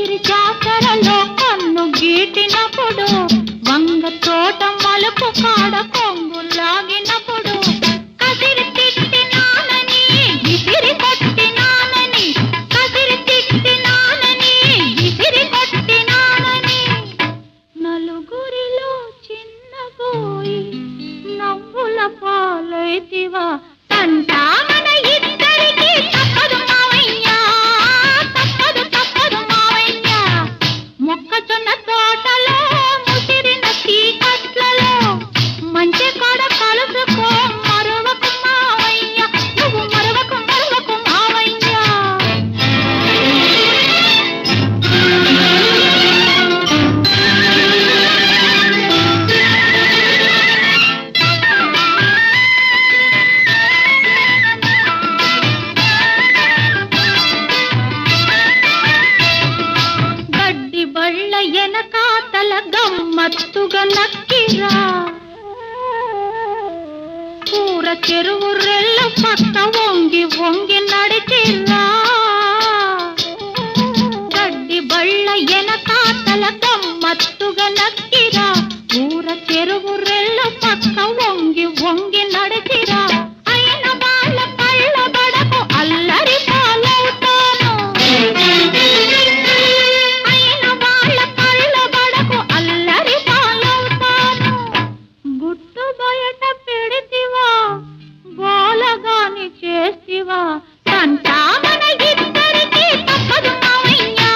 సిరి జాతరలో కన్ను గీటినప్పుడు వంగ తోట మలుపు కాడ కొంగు లాగినప్పుడు కసిరి తిట్టినానని విసిరి కొట్టినానని కసిరి తిట్టినానని విసిరి కొట్టినానని నలుగురిలో చిన్నబోయి నవ్వుల పాలైతివా తంటా మన ఇద్దరికి తప్పదు మావయ్యా తప్పదు తప్పదు మావయ్యా మొక్కజొన్న తోటలో ముసిరిన చీకట్లలో మంచి కాడ కలుసుకో మరవకు మావయ్యా నువ్వు మరవకు మరవకు మావయ్యా గడ్డి బళ్ళ ఎనకాతల గమ్మత్తుగా నక్కిరా కూర చెరువు రెల్లు పక్క వంగి వంగి నడిచిరా గడ్డి బళ్ళ ఎనకాతల గమ్మత్తుగా నక్కిరా కూర చెరువు రెల్లు పక్క వంగి వంగి నడిచిరా అయిన వాళ్ళ కళ్ళ బడకు అల్లరి పాలవుతాను అయిన వాళ్ళ కళ్ళ బడకు అల్లరి పాలవుతాను గుట్టు బయట పెడితివా గోలగాని చేస్తివా తంటా మన ఇద్దరికి తప్పదు మావయ్యా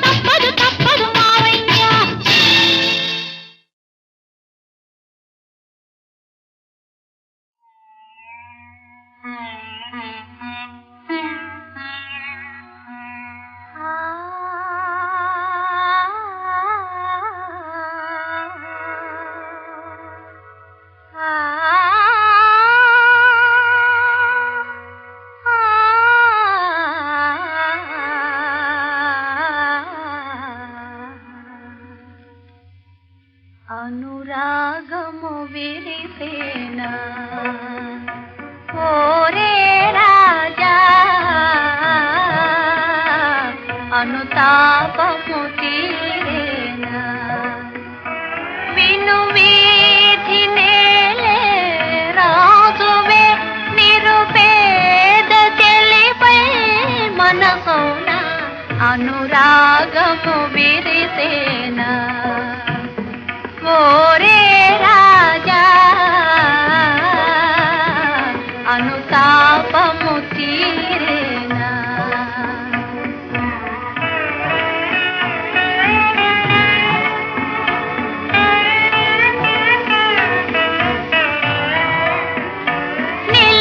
తప్పదు తప్పదు మావయ్యా అనురాగము విరిసేనా ఓరే రాజా అనుతాపము తీరేనా విను వీధి నేలే రాజువే నిరుపేద చెలిపై మనసౌన అనురాగము విరిసేనా ఓరే రాజా అనుతాపము తీరేనా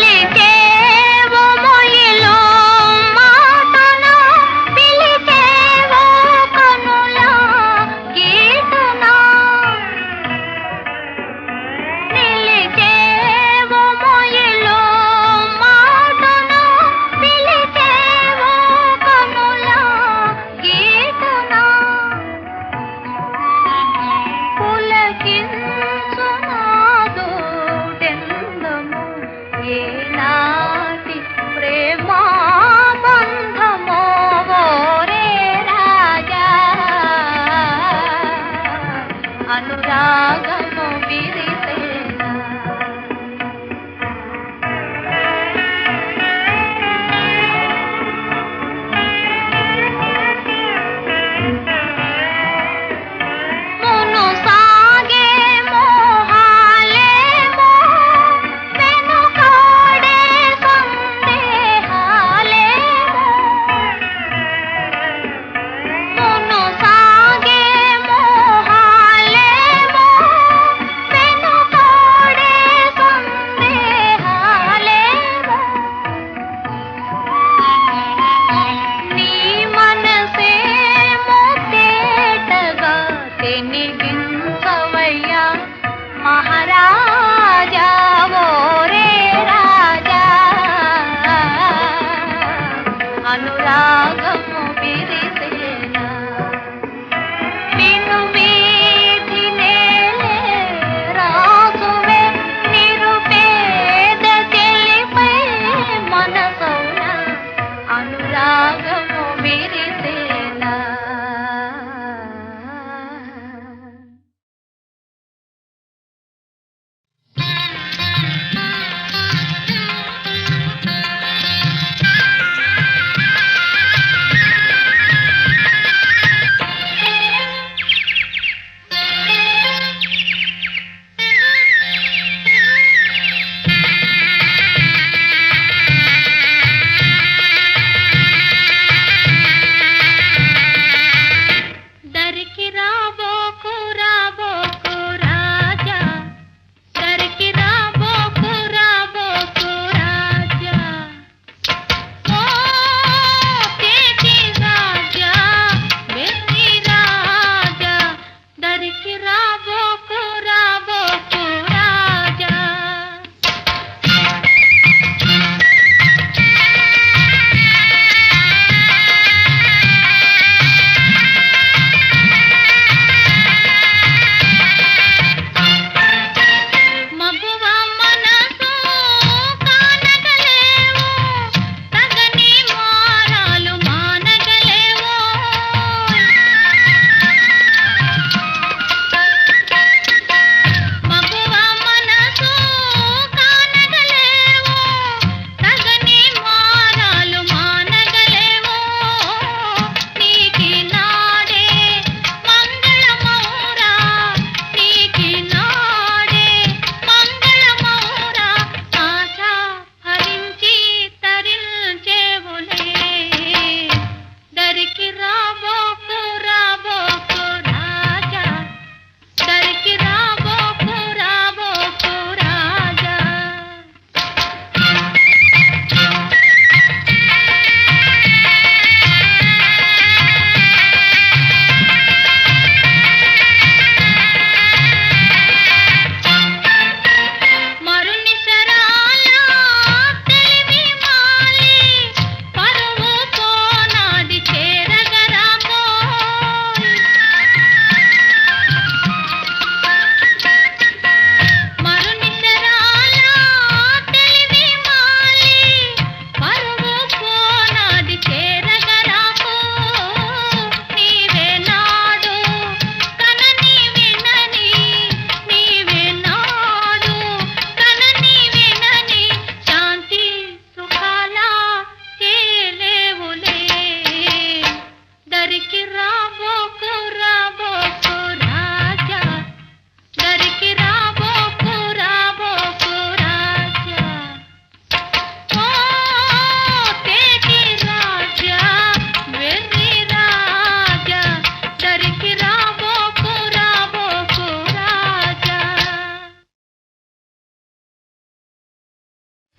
నిలిచేవో మొయిలో మాటన పిలిచేవో కనుల గీతనా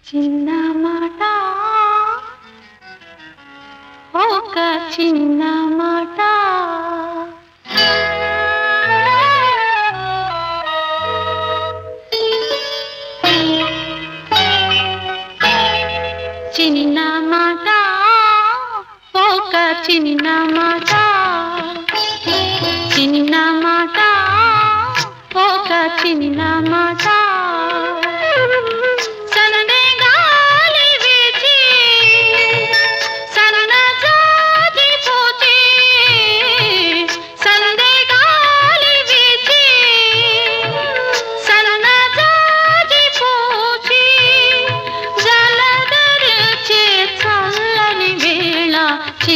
చిన్న మాట ఒక చిన్న మాట చిన్న మాట ఒక చిన్న మాట చిన్న మాట ఒక చిన్న మాట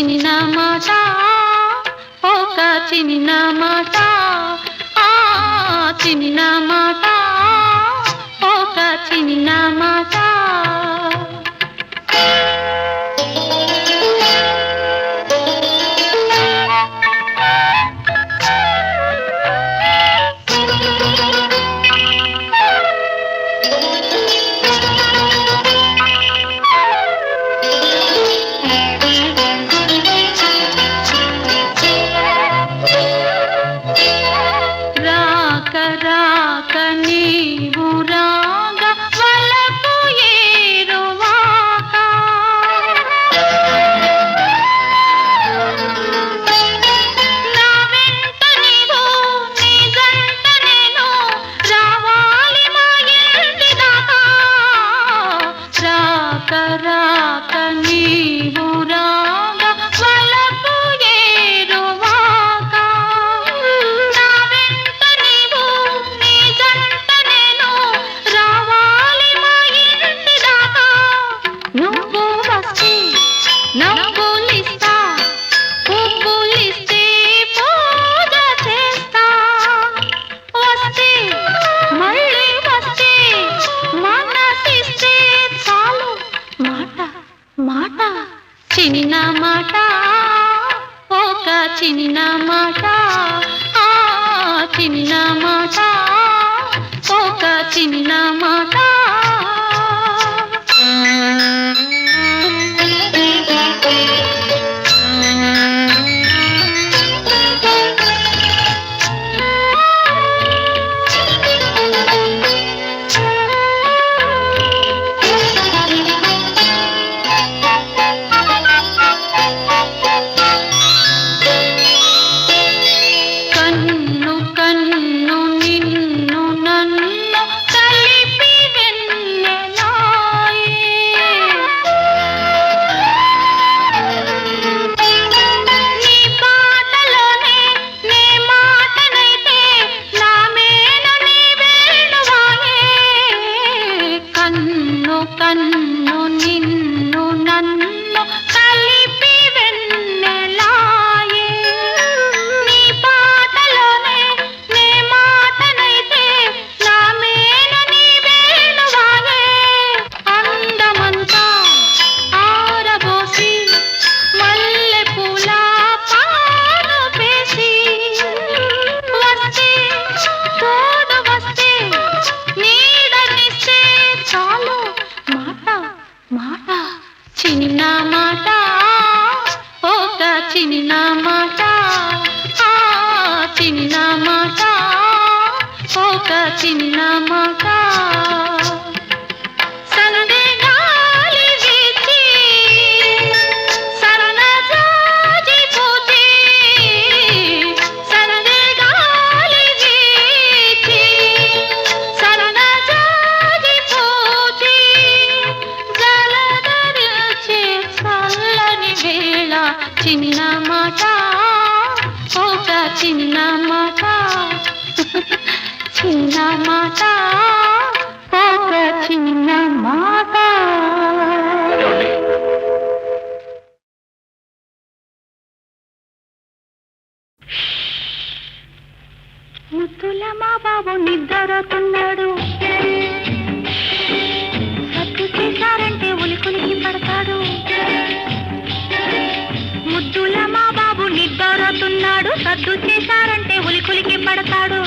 చిన్న మాట ఒక చిన్న మాట చిన్న మాట ఒక చిన్న మాట రాక నీవు రాగ వలపు ఏరువాక నా వెంట నీవు నీ జంట నేను రావాలి మా ఇంటి దాకా రాక నీవు రాగ వలపు ఏరువాక నా వెంట నీవు నీ జంట నేను రావాలి మా ఇంటి దాకా నువ్వు వస్తే నవ్వులిస్తా పువ్వులిస్తే పూజ చేస్తా వస్తే మళ్ళీ వస్తే మనసిస్తే చాలు మాట మాట చిన్న మాట ఒక చిన్న మాట చిన్న మాట ఒక చిన్న మాట కన్ను కన్ను నిన్ను నన్ను కలిపి వెన్నెలాయే నీ పాటలోనే నే మాటనైతే నా మేను నీ వేణువాయే కన్ను కన్ను నిన్ను నన్ను కలిపి వెన్నెలాయే నీ పాటలోనే నే మాటనైతే నా మేను నీ వేణువాయే అందమంతా ఆరబోసి మల్లె పూల పాను వేసి వస్తే తోడు వస్తే నీడనిస్తే చాలు మాట మాట చిన్న మాట ఒక చిన్న మాట చిన్న మాట ఒక చిన్న మాట సందే గాలి వీచి సన్నజాజి పూచి సందే గాలి వీచి సన్నజాజి పూచి జలధరించే చల్లని వేళ చిన్న మాట ఒక చిన్న మాట చిన్న మాట ఒక చిన్న మాట ముద్దుల మా బాబు నిద్రతున్నాడు సత్తు చేశారంటే ఉలికులికి పడతాడు ముద్దుల మా బాబు నిద్రతున్నాడు సద్దు చేశారంటే ఉలికులికి పడతాడు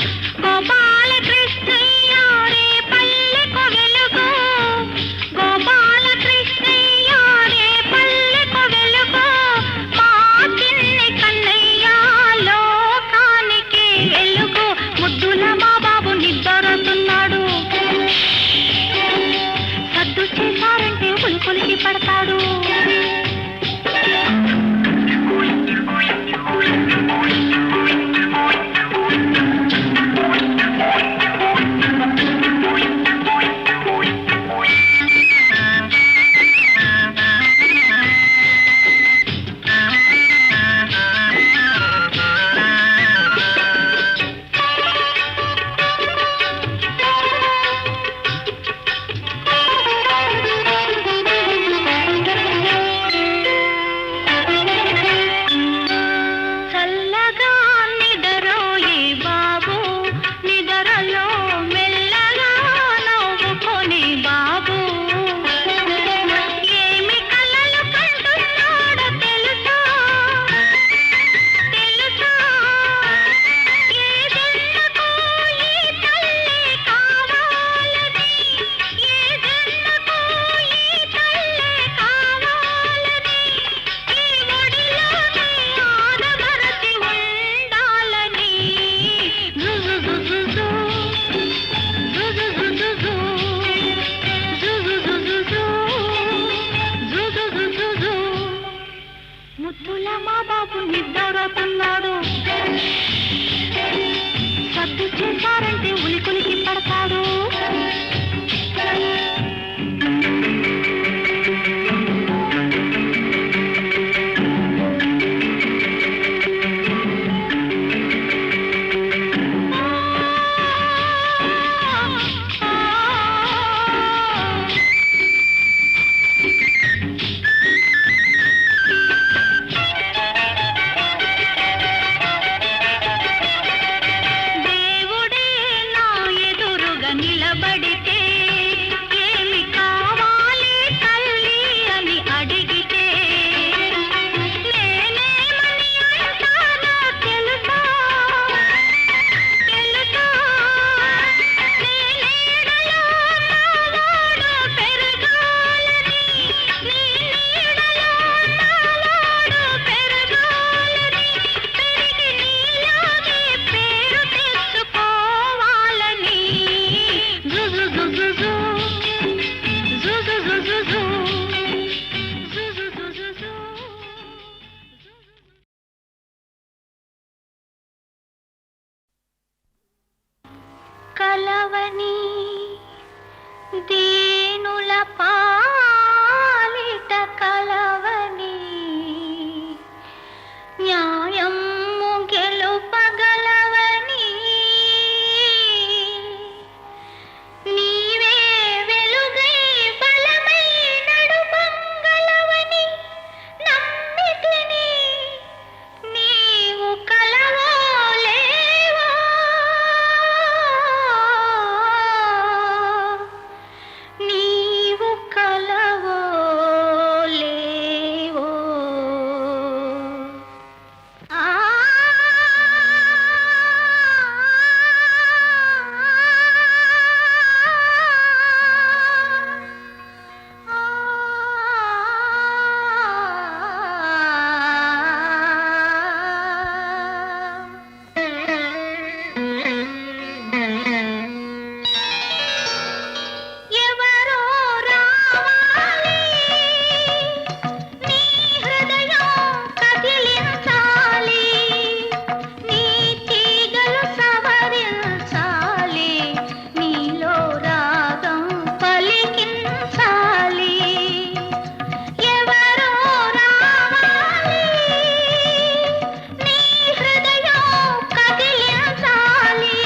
గోపాల కృష్ణయ్య రే పల్లెకు వెలుగు గోపాల ఉలికులికి పడతాడు. ముద్దుల మా బాబు నిద్రపోతున్నాడు. సద్దు చేశారంటే ఉలికులికి పడతాడు. నిలబడితే ఏమి కావాలి తల్లి అని అడిగితే నేనేమని అంటానో తెలుసా తెలుసా నీ నీడలో నావాడు పెరగాలని నీ నీడలో నావాడు పెరగాలని పెరిగి నీలాగే పేరు తెచ్చుకోవాలని కలవని దీనుల పాలిట కలవని న్యాయము గెలుపగలవని నీవే వెలుగై బలమై నడుపగలవని నమ్మితిని నీవు కలవో లేవో నీవు కలవో లేవో ఆ ఎవరో రావాలి నీ హృదయం కదిలించాలి నీ తీగలు సవరించాలి నీలో రాగం పలికించాలి ఎవరో రావాలి నీ హృదయం కదిలించాలి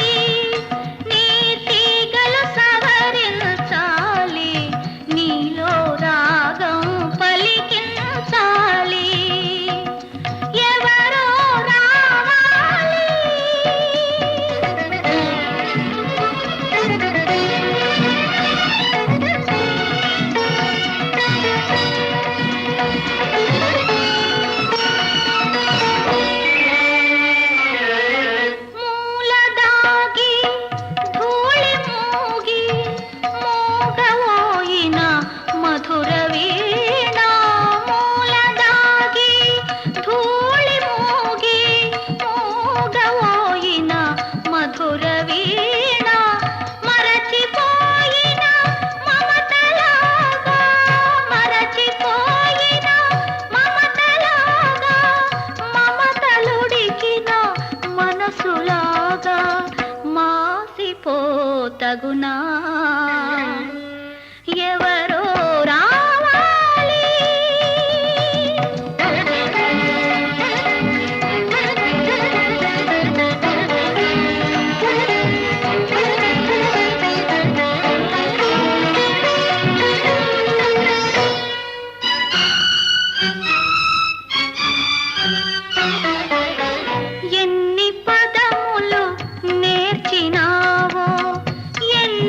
నీ తీగలు సవరించాలి నీలో రాగం పలికించాలి ఎవరో మూలదాగి ధూళి మూగి మోగవోయిన మధుర వీణ మూలదాగి ధూళి మూగి మోగవోయిన మధుర వీణ మరచిపోయిన మమతలాగా మరచి తగునా ఎవరో రావాలి ఎన్ని పదములు నేర్చినావో ఎన్ని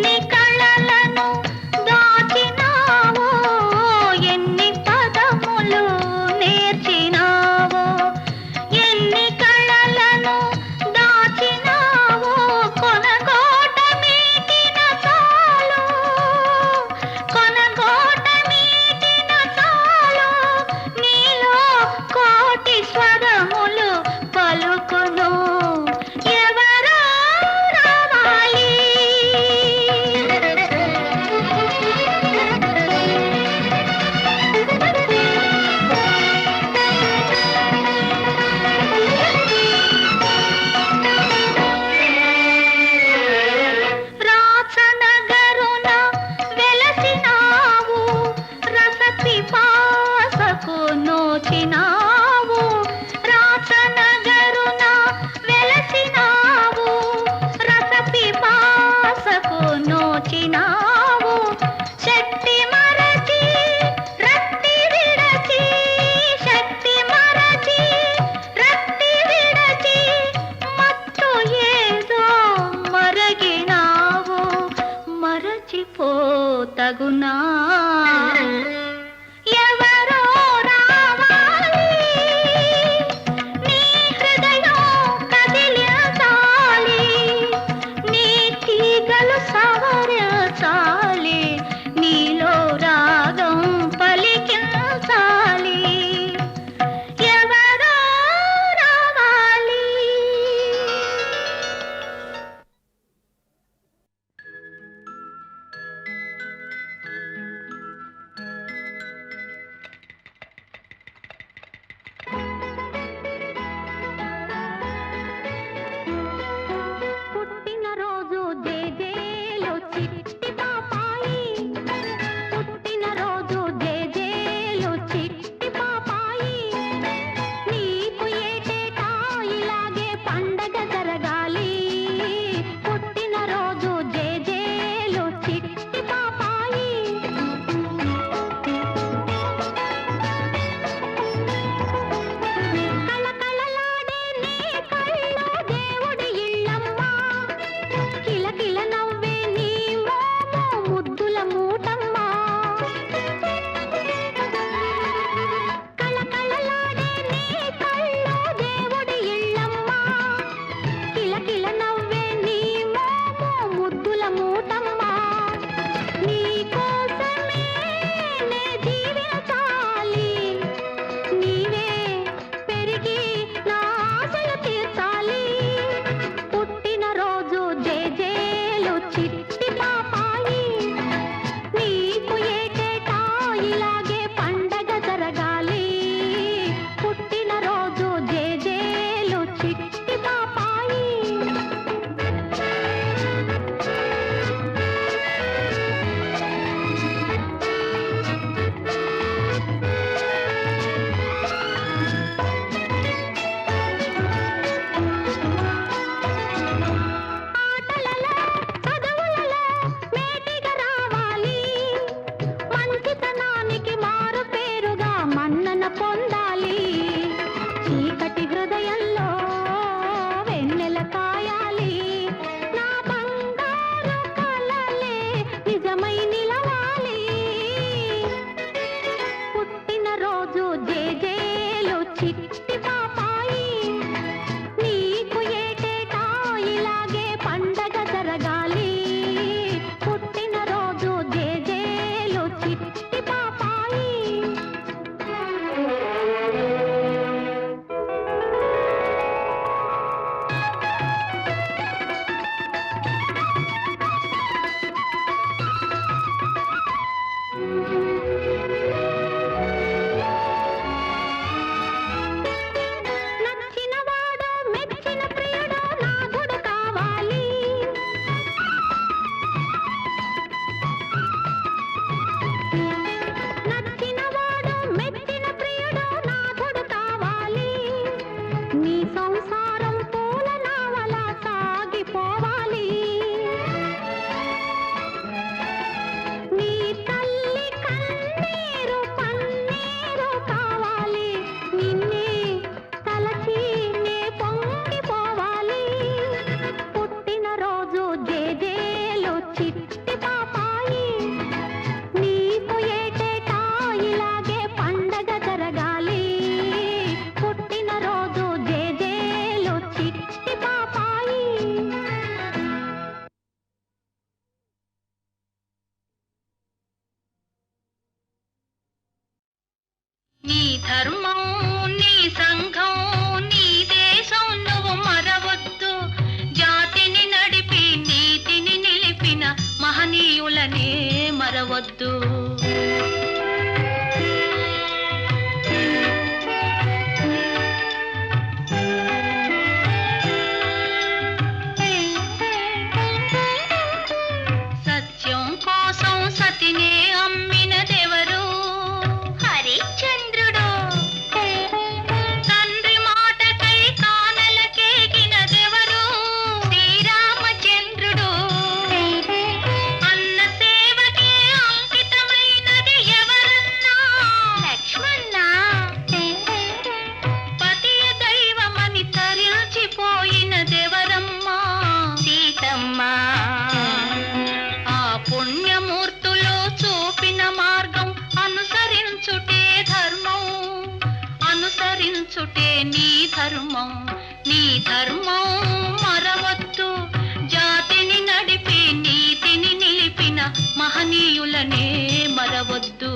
ధర్మం నీ సంఘం నీ దేశం నువ్వు మరవద్దు. జాతిని నడిపి నీతిని నిలిపిన మహనీయులనే మరవద్దు. సత్యం కోసం సతినే అమ్మినదెవరు? హరిశ్చంద్రుడు. తండ్రి మాటకై కానలకేగినదెవరు? శ్రీరామచంద్రుడు. అన్న సేవకే అంకితమైనది ఎవరన్నా? లక్ష్మణ. పతియ దైవమని తరించిపోయినదెవరమ్మా? సీతమ్మ. ఆ పుణ్యమూర్తులు చూపిన మార్గం అనుసరించుటే ధర్మం, అనుసరించుటే నీ ధర్మం. నీ ధర్మం మరవద్దు. జాతిని నడిపి నీతిని నిలిపిన మహనీయులనే మరవద్దు.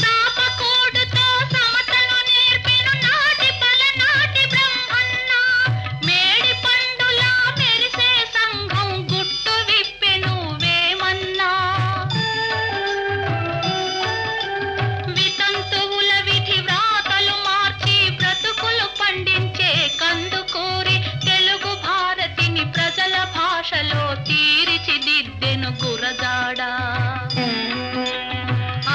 చాపకూడుతో సమతను నేర్పెను నాటి పలనాటి బ్రహ్మన్న. మేడి పండులా మెరిసే సంఘం గుట్టు విప్పెను వేమన్నా. వితంతువుల విధి వ్రాతలు మార్చి బ్రతుకులు పండించే కందుకూరి తెలుగు భారతిని ప్రజల భాషలో తీర్చిదిద్దెను గురజాడ.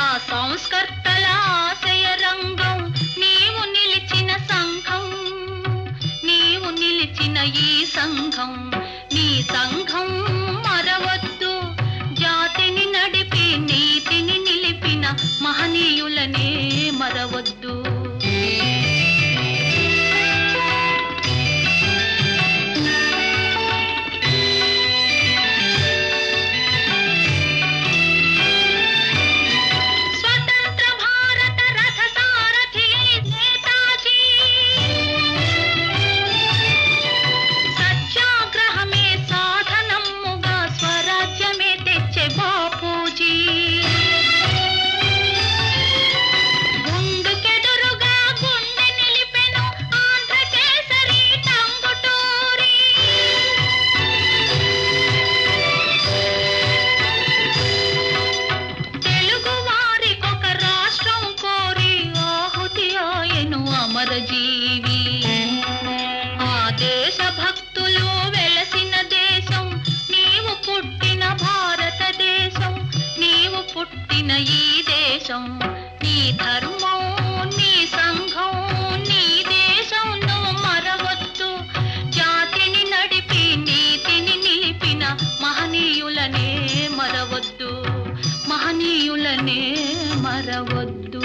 ఆ సంస్కర్తల ఆశయ రంగం నీవు నిలిచిన సంఘం, నీవు నిలిచిన ఈ సంఘం. నీ సంఘం మరవద్దు. జాతిని నడిపి నీతిని నిలిపిన మహనీయులనే మరవద్దు. స్వతంత్ర భారత రథ సారథి నేతాజీ. సత్యాగ్రహమే సాధనమ్ముగా స్వరాజ్యమే తెచ్చే బాపూజీ. గుండుకెదురుగా గుండె నిలిపెను ఆంధ్రకేసరి టంగుటూరి. తెలుగు వారికొక రాష్ట్రం కోరి ఆహుతి ఆయను అమరజీవి. ఆ దేశ భక్తులు వెలసిన దేశం నీవు పుట్టిన భారతదేశం, నీవు పుట్టిన ఈ దేశం. నీ ధర్మం నీ సంఘం నీ దేశం నువ్వు మరవద్దు. జాతిని నడిపి నీతిని నిలిపిన మహనీయులనే మరవద్దు, మహనీయులనే మరవద్దు.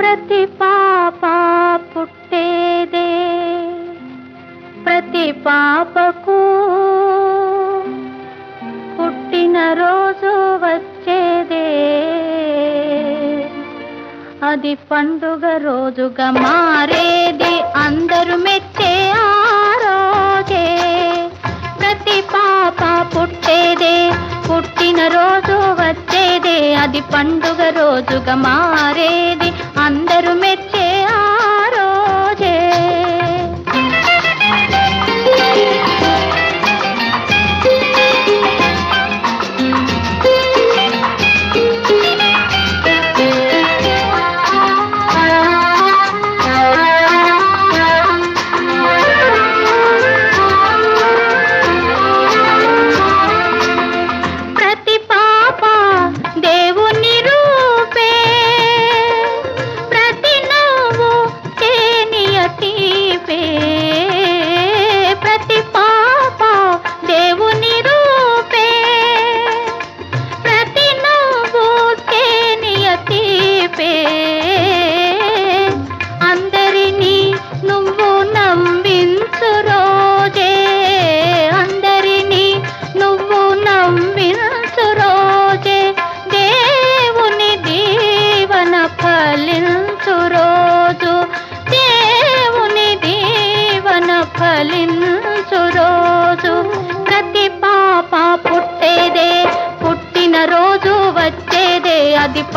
ప్రతి పాప పుట్టేదే, ప్రతి పాపకు పుట్టిన రోజు వచ్చేదే. అది పండుగ రోజుగా మారేది అందరూ మెచ్చే ఆ రోజే. ప్రతి పాప పుట్టేదే, పుట్టిన రోజు వచ్చేదే. అది పండుగ రోజుగా మారేది అందరూ మెచ్చే ఆ రోజే. ప్రతి పాప దేవుని రూపే, ప్రతి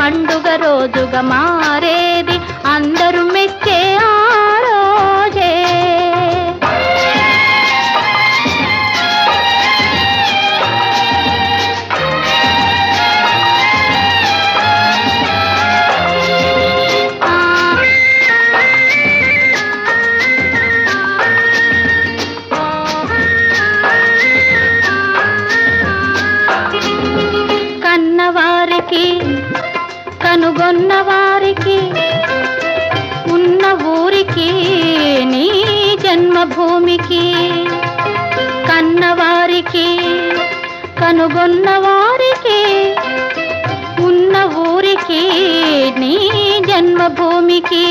పండుగ రోజుగా మారేది అందరూ మెచ్చే ఆ రోజే. కన్నవారికి కనుగొన్న వారికి ఉన్న ఊరికి నీ జన్మభూమికి, కన్నవారికి కనుగొన్న వారికి ఉన్న ఊరికి నీ జన్మభూమికి,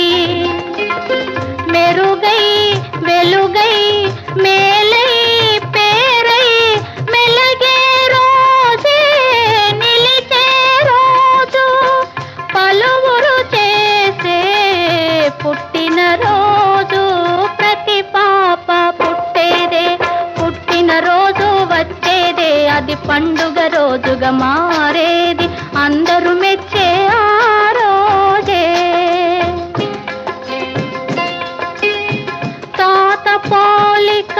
మెరుగై వెలుగై మేలై పేరై మెలగే రోజే నిలిచే రోజు, పలువురు చేసే పుట్టిన రోజు. ప్రతి పాప పుట్టేదే పుట్టిన రోజు వచ్చేదే, అది పండుగ రోజుగా మారేది అందరూ మెచ్చే ఆ రోజే. తాత పోలిక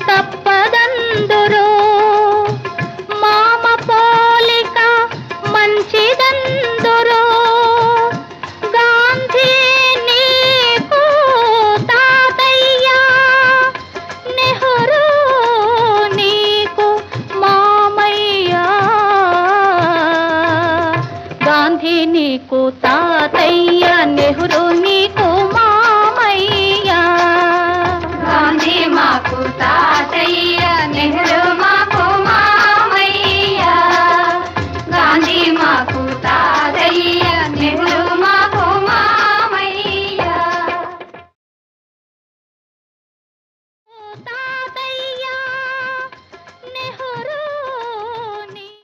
తప్పదందురు, మామ పోలిక మంచిదందురు, గాంధీ నీకు తాతయ్య, నెహ్రూ నీకు మామయ్య, గాంధీ నీకు తాతయ్య.